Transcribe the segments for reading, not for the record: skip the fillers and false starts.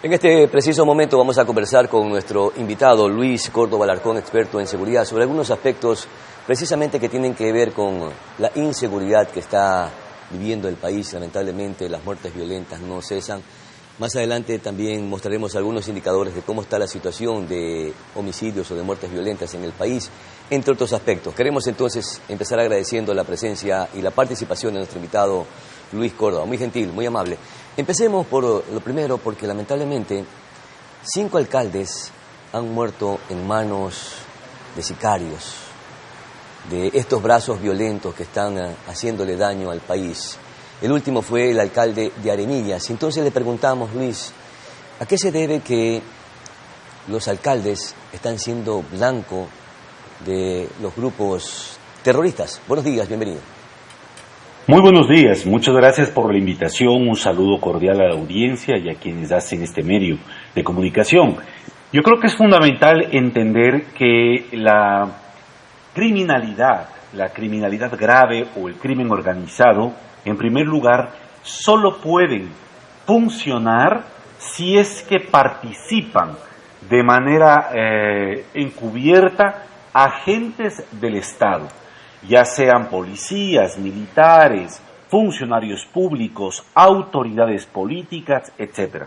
En este preciso momento vamos a conversar con nuestro invitado Luis Córdoba Alarcón, experto en seguridad, sobre algunos aspectos precisamente que tienen que ver con la inseguridad que está viviendo el país. Lamentablemente las muertes violentas no cesan. Más adelante también mostraremos algunos indicadores de cómo está la situación de homicidios o de muertes violentas en el país, entre otros aspectos. Queremos entonces empezar agradeciendo la presencia y la participación de nuestro invitado Luis Córdoba, muy gentil, muy amable. Empecemos por lo primero, porque lamentablemente 5 alcaldes han muerto en manos de sicarios, de estos brazos violentos que están haciéndole daño al país. El último fue el alcalde de Arenillas. Entonces le preguntamos, Luis, ¿a qué se debe que los alcaldes están siendo blanco de los grupos terroristas? Buenos días, bienvenido. Muy buenos días, muchas gracias por la invitación, un saludo cordial a la audiencia y a quienes hacen este medio de comunicación. Yo creo que es fundamental entender que la criminalidad grave o el crimen organizado, en primer lugar, solo pueden funcionar si es que participan de manera encubierta agentes del Estado, ya sean policías, militares, funcionarios públicos, autoridades políticas, etc.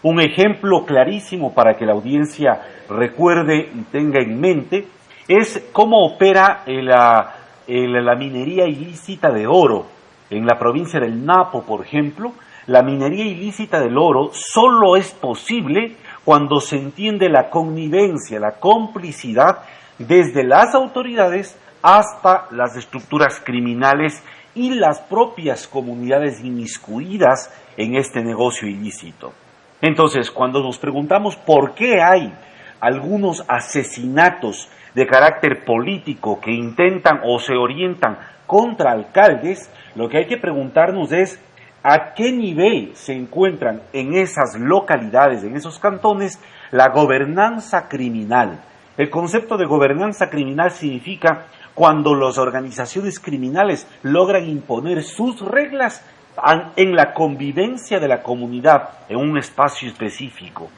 Un ejemplo clarísimo para que la audiencia recuerde y tenga en mente es cómo opera la minería ilícita de oro. En la provincia del Napo, por ejemplo, la minería ilícita del oro solo es posible cuando se entiende la connivencia, la complicidad desde las autoridades hasta las estructuras criminales y las propias comunidades inmiscuidas en este negocio ilícito. Entonces, cuando nos preguntamos por qué hay algunos asesinatos de carácter político que intentan o se orientan contra alcaldes, lo que hay que preguntarnos es a qué nivel se encuentran en esas localidades, en esos cantones, la gobernanza criminal. El concepto de gobernanza criminal significa cuando las organizaciones criminales logran imponer sus reglas en la convivencia de la comunidad en un espacio específico.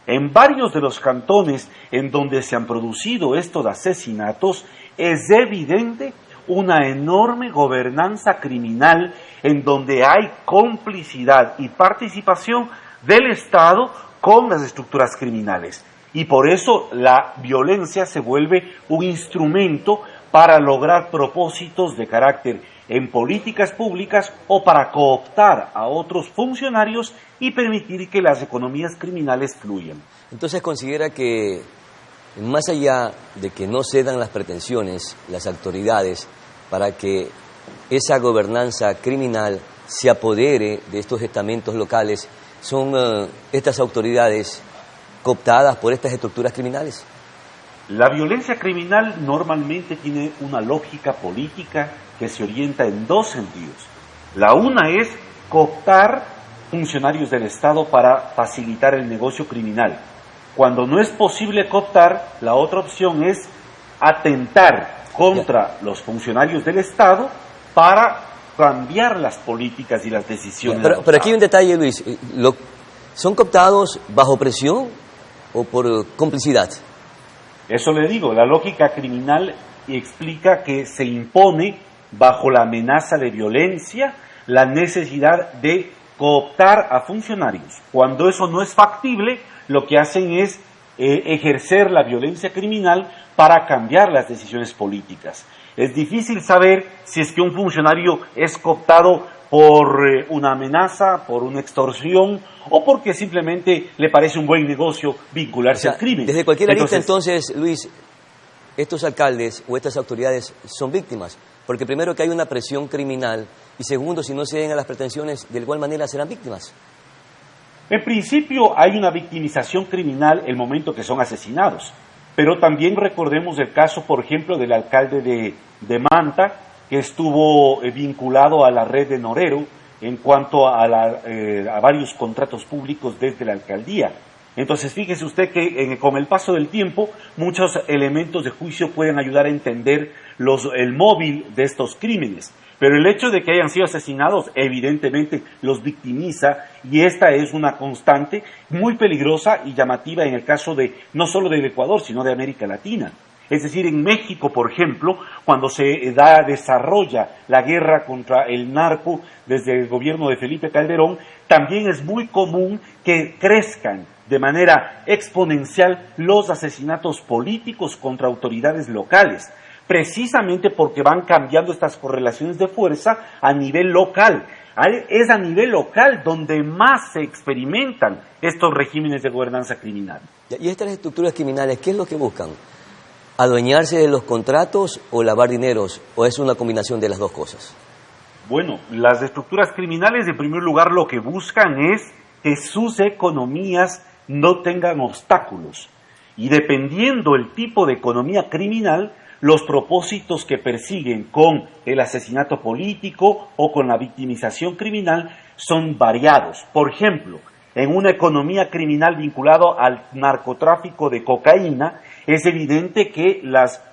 En varios de los cantones en donde se han producido estos asesinatos, es evidente una enorme gobernanza criminal en donde hay complicidad y participación del Estado con las estructuras criminales. Y por eso la violencia se vuelve un instrumento para lograr propósitos de carácter en políticas públicas o para cooptar a otros funcionarios y permitir que las economías criminales fluyan. Entonces considera que, más allá de que no cedan las pretensiones, las autoridades, para que esa gobernanza criminal se apodere de estos estamentos locales, son estas autoridades cooptadas por estas estructuras criminales. La violencia criminal normalmente tiene una lógica política que se orienta en dos sentidos. La una es cooptar funcionarios del Estado para facilitar el negocio criminal. Cuando no es posible cooptar, la otra opción es atentar contra los funcionarios del Estado para cambiar las políticas y las decisiones. Pero aquí hay un detalle, Luis. ¿Son cooptados bajo presión o por complicidad? Eso le digo, la lógica criminal explica que se impone bajo la amenaza de violencia la necesidad de cooptar a funcionarios. Cuando eso no es factible, lo que hacen es ejercer la violencia criminal para cambiar las decisiones políticas. Es difícil saber si es que un funcionario es cooptado por una amenaza, por una extorsión o porque simplemente le parece un buen negocio vincularse al crimen. Desde cualquier arista, entonces, Luis, estos alcaldes o estas autoridades son víctimas, porque primero que hay una presión criminal y segundo, si no ceden a las pretensiones, de igual manera serán víctimas. En principio hay una victimización criminal el momento que son asesinados, pero también recordemos el caso, por ejemplo, del alcalde de Manta, que estuvo vinculado a la red de Norero en cuanto a varios contratos públicos desde la alcaldía. Entonces, fíjese usted que con el paso del tiempo, muchos elementos de juicio pueden ayudar a entender el móvil de estos crímenes. Pero el hecho de que hayan sido asesinados evidentemente los victimiza, y esta es una constante muy peligrosa y llamativa en el caso de no solo del Ecuador, sino de América Latina. Es decir, en México, por ejemplo, cuando se desarrolla la guerra contra el narco desde el gobierno de Felipe Calderón, también es muy común que crezcan de manera exponencial los asesinatos políticos contra autoridades locales, precisamente porque van cambiando estas correlaciones de fuerza a nivel local. Es a nivel local donde más se experimentan estos regímenes de gobernanza criminal. ¿Y estas estructuras criminales qué es lo que buscan? ¿Adueñarse de los contratos o lavar dineros? ¿O es una combinación de las dos cosas? Bueno, las estructuras criminales, en primer lugar, lo que buscan es que sus economías no tengan obstáculos. Y dependiendo el tipo de economía criminal, los propósitos que persiguen con el asesinato político o con la victimización criminal son variados. Por ejemplo, en una economía criminal vinculada al narcotráfico de cocaína, es evidente que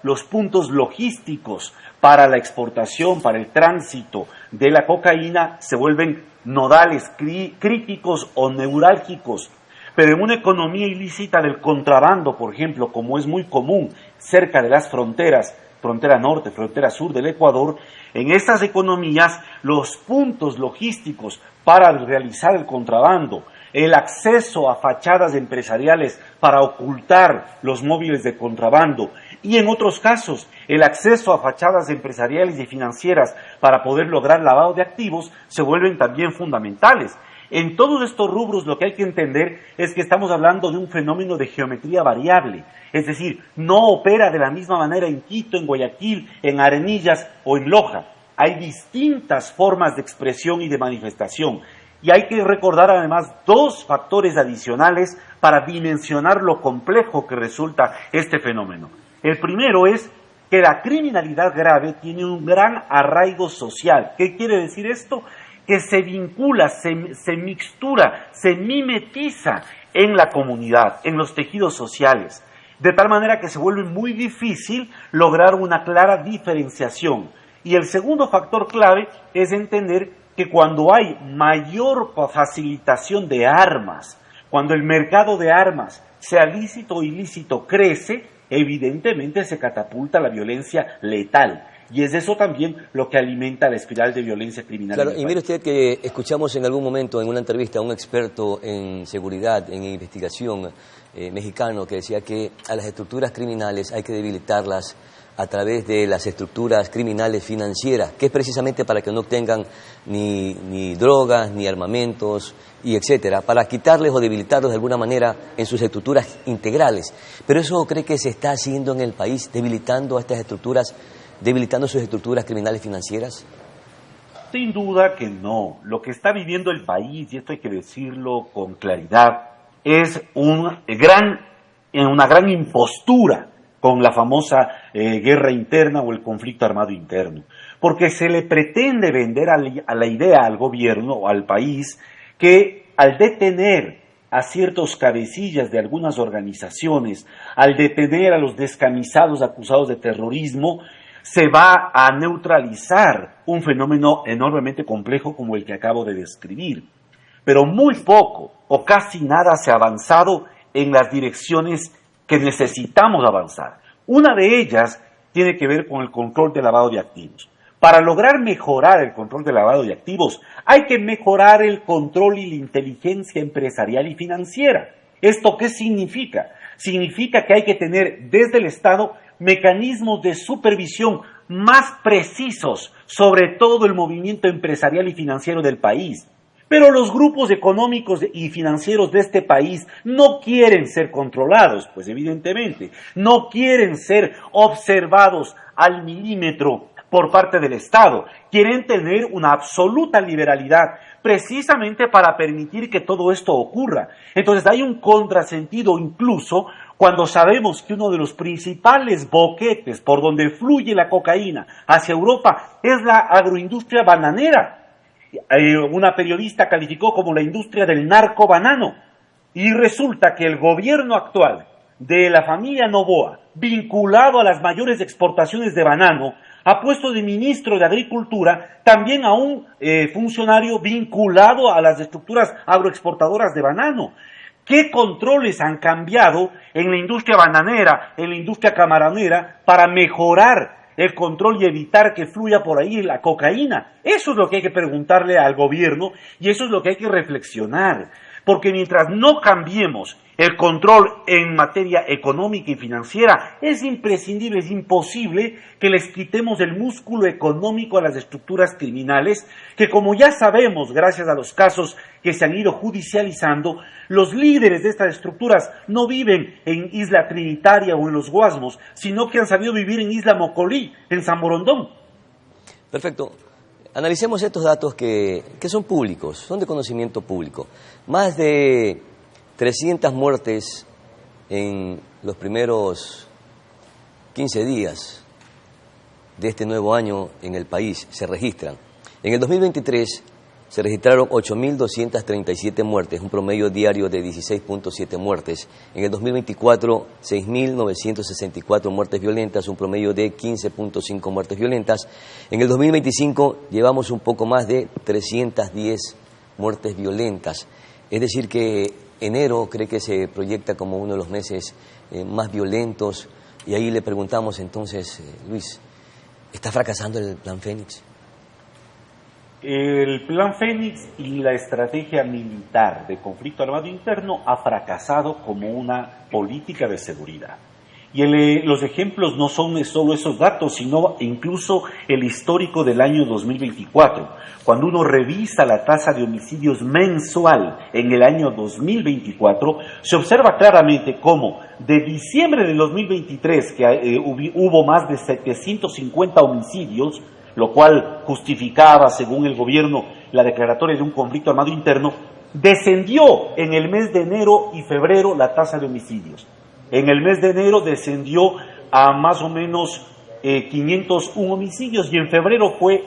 los puntos logísticos para la exportación, para el tránsito de la cocaína, se vuelven nodales, críticos o neurálgicos. Pero en una economía ilícita del contrabando, por ejemplo, como es muy común cerca de las fronteras, frontera norte, frontera sur del Ecuador, en estas economías los puntos logísticos para realizar el contrabando, el acceso a fachadas empresariales para ocultar los móviles de contrabando y en otros casos el acceso a fachadas empresariales y financieras para poder lograr lavado de activos se vuelven también fundamentales. En todos estos rubros lo que hay que entender es que estamos hablando de un fenómeno de geometría variable, es decir, no opera de la misma manera en Quito, en Guayaquil, en Arenillas o en Loja. Hay distintas formas de expresión y de manifestación. Y hay que recordar además dos factores adicionales para dimensionar lo complejo que resulta este fenómeno. El primero es que la criminalidad grave tiene un gran arraigo social. ¿Qué quiere decir esto? Que se vincula, se mixtura, se mimetiza en la comunidad, en los tejidos sociales, de tal manera que se vuelve muy difícil lograr una clara diferenciación. Y el segundo factor clave es entender que cuando hay mayor facilitación de armas, cuando el mercado de armas, sea lícito o ilícito, crece, evidentemente se catapulta la violencia letal. Y es eso también lo que alimenta la espiral de violencia criminal. Claro, y mire usted que escuchamos en algún momento en una entrevista a un experto en seguridad, en investigación mexicano, que decía que a las estructuras criminales hay que debilitarlas a través de las estructuras criminales financieras, que es precisamente para que no tengan ni drogas, ni armamentos, y etcétera, para quitarles o debilitarlos de alguna manera en sus estructuras integrales. Pero eso cree que se está haciendo en el país, debilitando a estas estructuras, debilitando sus estructuras criminales financieras. Sin duda que no. Lo que está viviendo el país, y esto hay que decirlo con claridad, es una gran impostura con la famosa guerra interna o el conflicto armado interno. Porque se le pretende vender a la idea al gobierno o al país que al detener a ciertos cabecillas de algunas organizaciones, al detener a los descamisados acusados de terrorismo, se va a neutralizar un fenómeno enormemente complejo como el que acabo de describir. Pero muy poco o casi nada se ha avanzado en las direcciones que necesitamos avanzar. Una de ellas tiene que ver con el control del lavado de activos. Para lograr mejorar el control del lavado de activos, hay que mejorar el control y la inteligencia empresarial y financiera. ¿Esto qué significa? Significa que hay que tener desde el Estado mecanismos de supervisión más precisos sobre todo el movimiento empresarial y financiero del país. Pero los grupos económicos y financieros de este país no quieren ser controlados, pues evidentemente, no quieren ser observados al milímetro por parte del Estado. Quieren tener una absoluta liberalidad, precisamente para permitir que todo esto ocurra. Entonces hay un contrasentido incluso cuando sabemos que uno de los principales boquetes por donde fluye la cocaína hacia Europa es la agroindustria bananera. Una periodista calificó como la industria del narco banano, y resulta que el gobierno actual de la familia Noboa, vinculado a las mayores exportaciones de banano, ha puesto de ministro de Agricultura también a un funcionario vinculado a las estructuras agroexportadoras de banano. ¿Qué controles han cambiado en la industria bananera, en la industria camaronera, para mejorar el control y evitar que fluya por ahí la cocaína? Eso es lo que hay que preguntarle al gobierno y eso es lo que hay que reflexionar. Porque mientras no cambiemos el control en materia económica y financiera, es imprescindible, es imposible que les quitemos el músculo económico a las estructuras criminales, que como ya sabemos, gracias a los casos que se han ido judicializando, los líderes de estas estructuras no viven en Isla Trinitaria o en Los Guasmos, sino que han sabido vivir en Isla Mocolí, en San Borondón. Perfecto. Analicemos estos datos que son públicos, son de conocimiento público. Más de 300 muertes en los primeros 15 días de este nuevo año en el país se registran. En el 2023 se registraron 8.237 muertes, un promedio diario de 16.7 muertes. En el 2024, 6.964 muertes violentas, un promedio de 15.5 muertes violentas. En el 2025 llevamos un poco más de 310 muertes violentas. Es decir que enero cree que se proyecta como uno de los meses más violentos. Y ahí le preguntamos entonces, Luis, ¿está fracasando el Plan Fénix? El Plan Fénix y la estrategia militar de conflicto armado interno ha fracasado como una política de seguridad. Y los ejemplos no son solo esos datos, sino incluso el histórico del año 2024. Cuando uno revisa la tasa de homicidios mensual en el año 2024, se observa claramente cómo de diciembre del 2023, que hubo más de 750 homicidios, lo cual justificaba, según el gobierno, la declaratoria de un conflicto armado interno, descendió en el mes de enero y febrero la tasa de homicidios. En el mes de enero descendió a más o menos 501 homicidios y en febrero fue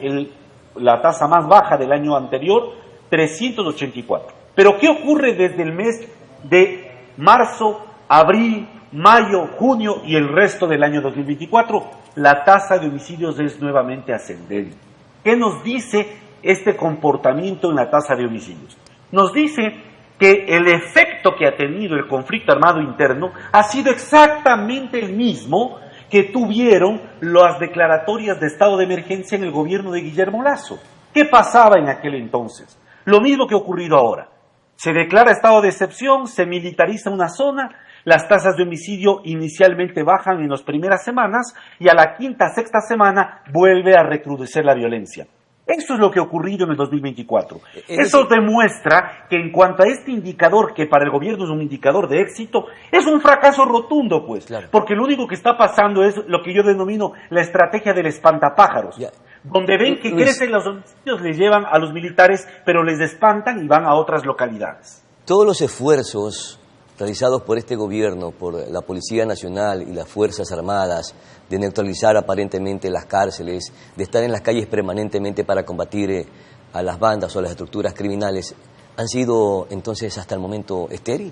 la tasa más baja del año anterior, 384. Pero ¿qué ocurre desde el mes de marzo, abril, mayo, junio y el resto del año 2024? La tasa de homicidios es nuevamente ascendente. ¿Qué nos dice este comportamiento en la tasa de homicidios? Nos dice que el efecto que ha tenido el conflicto armado interno ha sido exactamente el mismo que tuvieron las declaratorias de estado de emergencia en el gobierno de Guillermo Lasso. ¿Qué pasaba en aquel entonces? Lo mismo que ha ocurrido ahora. Se declara estado de excepción, se militariza una zona, las tasas de homicidio inicialmente bajan en las primeras semanas y a la quinta, sexta semana vuelve a recrudecer la violencia. Eso es lo que ha ocurrido en el 2024. Eso demuestra que en cuanto a este indicador, que para el gobierno es un indicador de éxito, es un fracaso rotundo, pues. Claro. Porque lo único que está pasando es lo que yo denomino la estrategia del espantapájaros. Ya. Donde ven que crecen los homicidios, les llevan a los militares, pero les espantan y van a otras localidades. Todos los esfuerzos realizados por este gobierno, por la Policía Nacional y las Fuerzas Armadas, de neutralizar aparentemente las cárceles, de estar en las calles permanentemente para combatir a las bandas o a las estructuras criminales, ¿han sido entonces hasta el momento estéril?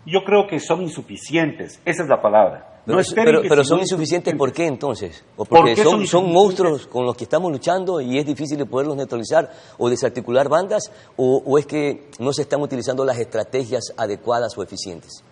Yo creo que son insuficientes, esa es la palabra. Pero son insuficientes, ¿por qué entonces? ¿O porque son monstruos con los que estamos luchando y es difícil de poderlos neutralizar o desarticular bandas? ¿O es que no se están utilizando las estrategias adecuadas o eficientes?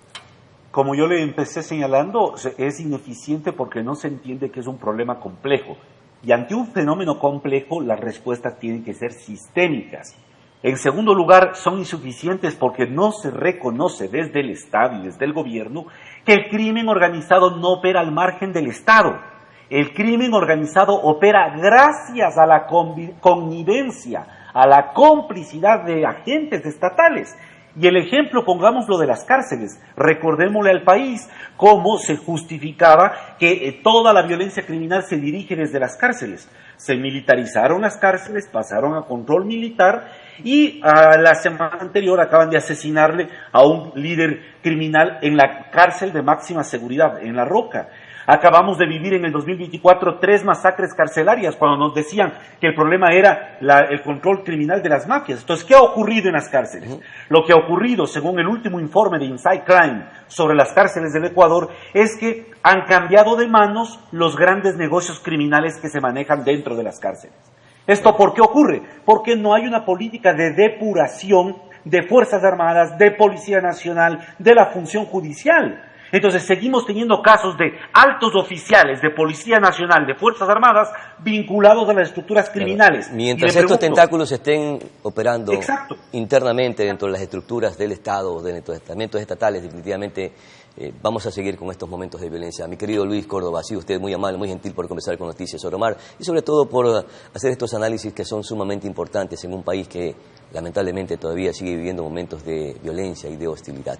Como yo le empecé señalando, es ineficiente porque no se entiende que es un problema complejo. Y ante un fenómeno complejo, las respuestas tienen que ser sistémicas. En segundo lugar, son insuficientes porque no se reconoce desde el Estado y desde el gobierno que el crimen organizado no opera al margen del Estado. El crimen organizado opera gracias a la connivencia, a la complicidad de agentes estatales. Y el ejemplo, pongámoslo, de las cárceles. Recordémosle al país cómo se justificaba que toda la violencia criminal se dirige desde las cárceles. Se militarizaron las cárceles, pasaron a control militar y a la semana anterior acaban de asesinarle a un líder criminal en la cárcel de máxima seguridad, en La Roca. Acabamos de vivir en el 2024 3 masacres carcelarias cuando nos decían que el problema era el control criminal de las mafias. Entonces, ¿qué ha ocurrido en las cárceles? Lo que ha ocurrido, según el último informe de Inside Crime sobre las cárceles del Ecuador, es que han cambiado de manos los grandes negocios criminales que se manejan dentro de las cárceles. ¿Esto por qué ocurre? Porque no hay una política de depuración de Fuerzas Armadas, de Policía Nacional, de la función judicial. Entonces seguimos teniendo casos de altos oficiales de Policía Nacional, de Fuerzas Armadas, vinculados a las estructuras criminales. Claro. Mientras estos tentáculos estén operando Exacto. internamente dentro de las estructuras del Estado, de nuestros estamentos estatales, definitivamente vamos a seguir con estos momentos de violencia. Mi querido Luis Córdoba, ha sido usted muy amable, muy gentil por conversar con Noticias Sobre Omar y sobre todo por hacer estos análisis que son sumamente importantes en un país que lamentablemente todavía sigue viviendo momentos de violencia y de hostilidad.